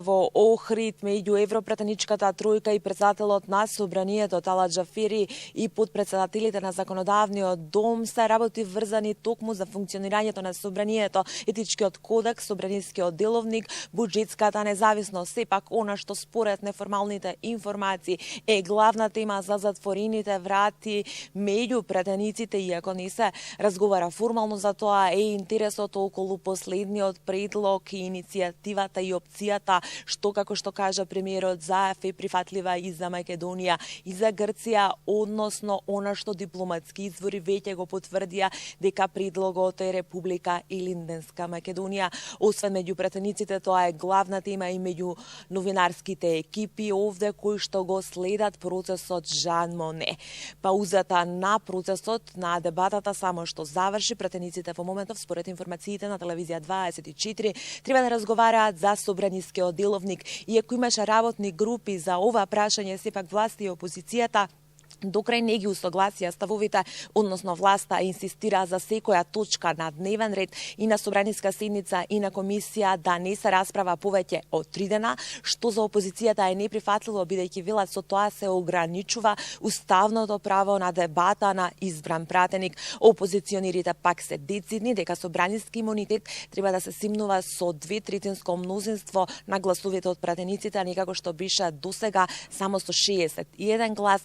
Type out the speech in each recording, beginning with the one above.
Во Охрид меѓу Европратеничката тројка и председателот на Собранието Талат Џафери и подпредседателите на Законодавниот дом се работи врзани токму за функционирањето на Собранието, етичкиот кодекс, собранискиот деловник, буџетската независност. Сепак она што според неформалните информации е главна тема за затворените врати меѓу претениците, иако не се разговара формално за тоа, е интересот околу последниот предлог и иницијативата и опцијата што, како што кажа премиерот Заев, е прифатлива и за Македонија и за Грција, односно она што дипломатски извори веќе го потврдија дека предлогот е Република Илинденска Македонија. Освен меѓу претениците, тоа е главна тема и меѓу новинарските екипи овде кои што го следат процесот Жан Моне. Паузата на процесот на дебатата само што заврши, претениците во моментов според информациите на телевизија 24 треба да разговараат за собранискиот деловник. Иако имаше работни групи за ова прашање, сепак власти и опозицијата докрај не ги усогласија ставовите, односно власта инсистира за секоја точка на дневен ред и на собраниска седница и на комисија да не се расправа повеќе од 3 дена, што за опозицијата е неприфатливо, бидејќи велат со тоа се ограничува уставното право на дебата на избран пратеник. Опозиционерите пак се децидни дека собраниски имунитет треба да се симнува со 2/3 мнозинство на гласовите од пратениците, некако што беше досега само со 61 глас,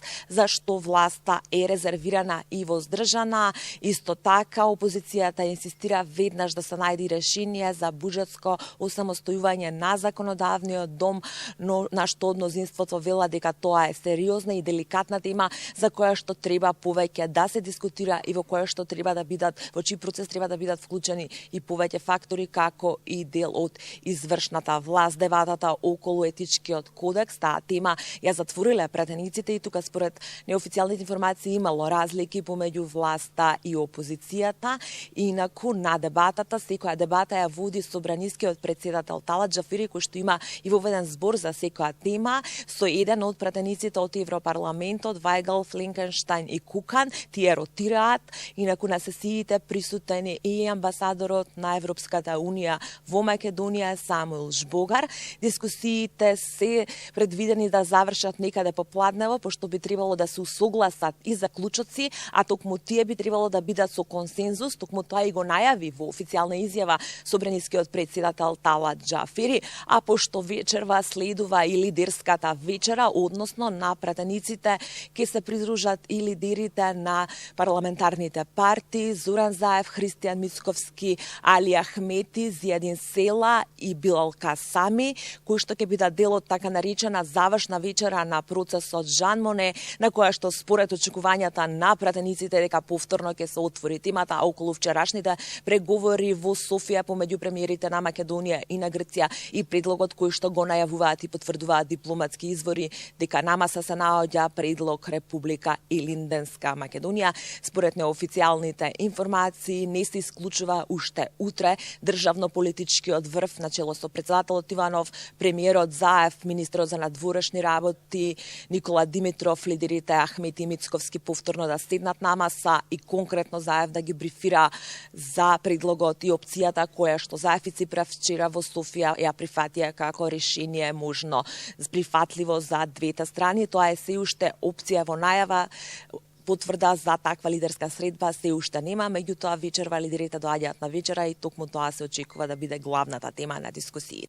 што власта е резервирана и воздржана. Исто така, опозицијата инсистира веднаш да се најде решение за буџетско осамостојување на Законодавниот дом, но на што од мнозинството вела дека тоа е сериозна и деликатна тема за која што треба повеќе да се дискутира и во која што треба да бидат, во чиј процес треба да бидат вклучени и повеќе фактори како и дел од извршната власт. Дебатата околу етичкиот кодекс, таа тема ја затвориле претениците и тука според неофицијалните информации имало разлики помеѓу власта и опозицијата. Инаку на дебатата, секоја дебата ја води собранискиот председател Талат Џафери, кој што има и воведен збор за секоја тема, со еден од претениците од Европарламентот, Вајгал, Фленкенштајн и Кукан. Тие ротираат. Инаку на сесиите присутен е и амбасадорот на Европската унија во Македонија Самуил Жбогар. Дискусиите се предвидени да завршат некаде попладнево, пошто би требало да се усогласат и заклучоци, а токму тие би требало да бидат со консензус. Токму тоа и го најави во официјална изјава собранискиот председател Талат Џафери, а пошто вечерва следува и лидерската вечера, односно на пратениците ќе се придружат и лидерите на парламентарните партии Зоран Заев, Христијан Мицковски, Али Ахмети, Зијадин Села и Билал Касами, кои што ќе бидат дел од така наречена завршна вечера на процесот Жан Моне, на која што според очекувањата на пратениците дека повторно ќе се отвори темата околу вчерашните преговори во Софија помеѓу премиерите на Македонија и на Грција и предлогот кој што го најавуваат и потврдуваат дипломатски извори дека на маса се наоѓа предлог Република Илинденска Македонија. Според неофицијалните информации не се исклучува уште утре државно-политичкиот врв начело со председателот Иванов, премиерот Заев, министерот за надворешни работи Никола Димитров, лидерите Ахмети и Мицковски повторно да седнат на маса и конкретно Заев да ги брифира за предлогот и опцијата која што Заев и Ципрев вчера во Софија ја прифатија како решение можно прифатливо за двете страни. Тоа е се уште опција во најава. Потврда за таква лидерска средба се уште нема, меѓутоа вечерва лидерите доаѓаат на вечера и токму тоа се очекува да биде главната тема на дискусија.